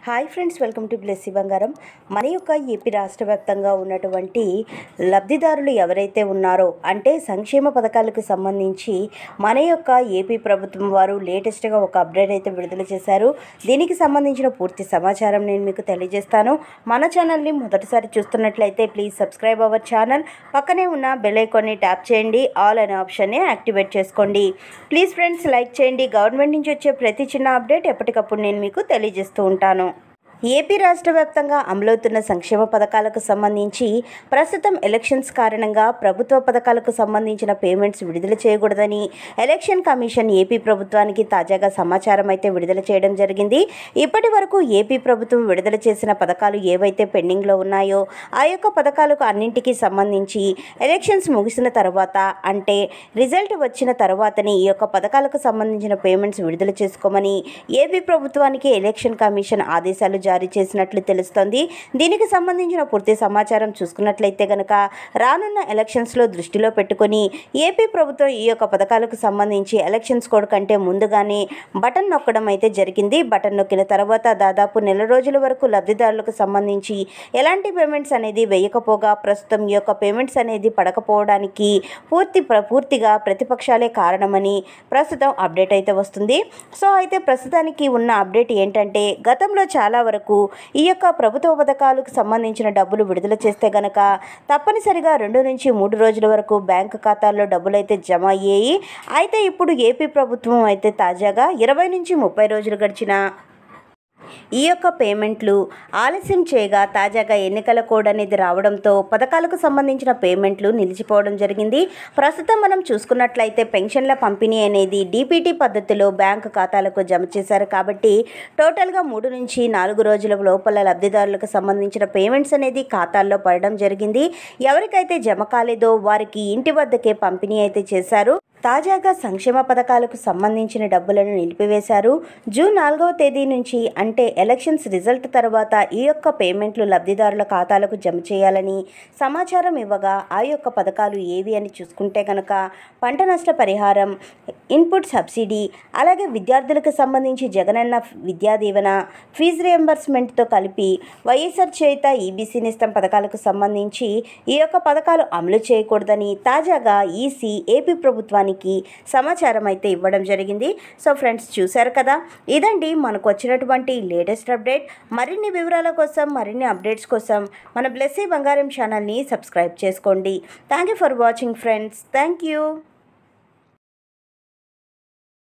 Hi friends, welcome to Blessy బంగారం. మన యొక్క ఏపీ రాష్ట్ర వ్యాప్తంగా ఉన్నటువంటి లబ్ధిదారులు ఎవరైతే ఉన్నారో అంటే సంక్షేమ పథకాలకు సంబంధించి మన యొక్క ఏపీ ప్రభుత్వం వారు లేటెస్ట్గా ఒక అప్డేట్ అయితే విడుదల చేశారు. దీనికి సంబంధించిన పూర్తి సమాచారం నేను మీకు తెలియజేస్తాను. మన ఛానల్ని మొదటిసారి చూస్తున్నట్లయితే ప్లీజ్ సబ్స్క్రైబ్ అవర్ ఛానల్. పక్కనే ఉన్న బెల్ ఐకాన్ని ట్యాప్ చేయండి, ఆల్ అనే ఆప్షన్ని యాక్టివేట్ చేసుకోండి. ప్లీజ్ ఫ్రెండ్స్ లైక్ చేయండి. గవర్నమెంట్ నుంచి వచ్చే ప్రతి చిన్న అప్డేట్ ఎప్పటికప్పుడు నేను మీకు తెలియజేస్తూ ఉంటాను. ఏపీ రాష్ట్ర వ్యాప్తంగా అమలవుతున్న సంక్షేమ పథకాలకు సంబంధించి ప్రస్తుతం ఎలక్షన్స్ కారణంగా ప్రభుత్వ పథకాలకు సంబంధించిన పేమెంట్స్ విడుదల చేయకూడదని ఎలక్షన్ కమిషన్ ఏపీ ప్రభుత్వానికి తాజాగా సమాచారం అయితే విడుదల చేయడం జరిగింది. ఇప్పటి వరకు ఏపీ ప్రభుత్వం విడుదల చేసిన పథకాలు ఏవైతే పెండింగ్లో ఉన్నాయో ఆ యొక్క పథకాలకు అన్నింటికీ సంబంధించి ఎలక్షన్స్ ముగిసిన తర్వాత అంటే రిజల్ట్ వచ్చిన తర్వాతనే ఈ యొక్క పథకాలకు సంబంధించిన పేమెంట్స్ విడుదల చేసుకోమని ఏపీ ప్రభుత్వానికి ఎలక్షన్ కమిషన్ ఆదేశాలు జారీ చేసినట్లు తెలుస్తోంది. దీనికి సంబంధించిన పూర్తి సమాచారం చూసుకున్నట్లయితే కనుక రానున్న ఎలక్షన్స్లో దృష్టిలో పెట్టుకొని ఏపీ ప్రభుత్వం ఈ యొక్క పథకాలకు సంబంధించి ఎలక్షన్స్ కోడ్ కంటే ముందుగానే బటన్ నొక్కడం అయితే జరిగింది. బటన్ నొక్కిన తర్వాత దాదాపు నెల రోజుల వరకు లబ్ధిదారులకు సంబంధించి ఎలాంటి పేమెంట్స్ అనేది వేయకపోగా ప్రస్తుతం ఈ యొక్క పేమెంట్స్ అనేది పడకపోవడానికి పూర్తిగా ప్రతిపక్షాలే కారణమని ప్రస్తుతం అప్డేట్ అయితే వస్తుంది. సో అయితే ప్రస్తుతానికి ఉన్న అప్డేట్ ఏంటంటే గతంలో చాలా వరకు ఈ యొక్క ప్రభుత్వ పథకాలకు సంబంధించిన డబ్బులు విడుదల చేస్తే గనక తప్పనిసరిగా 2 నుంచి 3 రోజుల వరకు బ్యాంకు ఖాతాల్లో డబ్బులు అయితే జమ అయ్యాయి. అయితే ఇప్పుడు ఏపీ ప్రభుత్వం అయితే తాజాగా 20 నుంచి 30 రోజులు గడిచిన ఈ యొక్క పేమెంట్లు ఆలస్యం చేయగా తాజాగా ఎన్నికల కోడ్ అనేది రావడంతో పథకాలకు సంబంధించిన పేమెంట్లు నిలిచిపోవడం జరిగింది. ప్రస్తుతం మనం చూసుకున్నట్లయితే పెన్షన్ల పంపిణీ అనేది డీపీటీ పద్ధతిలో బ్యాంకు ఖాతాలకు జమ చేశారు కాబట్టి టోటల్గా 3 నుంచి 4 రోజుల లోపల లబ్ధిదారులకు సంబంధించిన పేమెంట్స్ అనేది ఖాతాల్లో పడడం జరిగింది. ఎవరికైతే జమ కాలేదో వారికి ఇంటి వద్దకే పంపిణీ అయితే చేశారు. తాజాగా సంక్షేమ పథకాలకు సంబంధించిన డబ్బులను నిలిపివేశారు. జూన్ 4వ తేదీ నుంచి అంటే ఎలక్షన్స్ రిజల్ట్ తర్వాత ఈ యొక్క పేమెంట్లు లబ్ధిదారుల ఖాతాలకు జమ చేయాలని సమాచారం ఇవ్వగా ఆ యొక్క పథకాలు ఏవి అని చూసుకుంటే కనుక పంట నష్ట పరిహారం, ఇన్పుట్ సబ్సిడీ, అలాగే విద్యార్థులకు సంబంధించి జగనన్న విద్యా దీవెన, ఫీజు రియంబర్స్మెంట్తో కలిపి వైఎస్ఆర్ చేయుత, ఈబీసీ నేస్తం పథకాలకు సంబంధించి ఈ యొక్క పథకాలు అమలు చేయకూడదని తాజాగా ఈసీ ఏపీ ప్రభుత్వానికి సమాచారం అయితే ఇవ్వడం జరిగింది. సో ఫ్రెండ్స్ చూశారు కదా, ఇదండి మనకు వచ్చినటువంటి లేటెస్ట్ అప్డేట్. మరిన్ని వివరాల కోసం, మరిన్ని అప్డేట్స్ కోసం మన బ్లెస్సీ బంగారం ఛానల్ని సబ్స్క్రైబ్ చేసుకోండి. Thank you for watching friends. Thank you.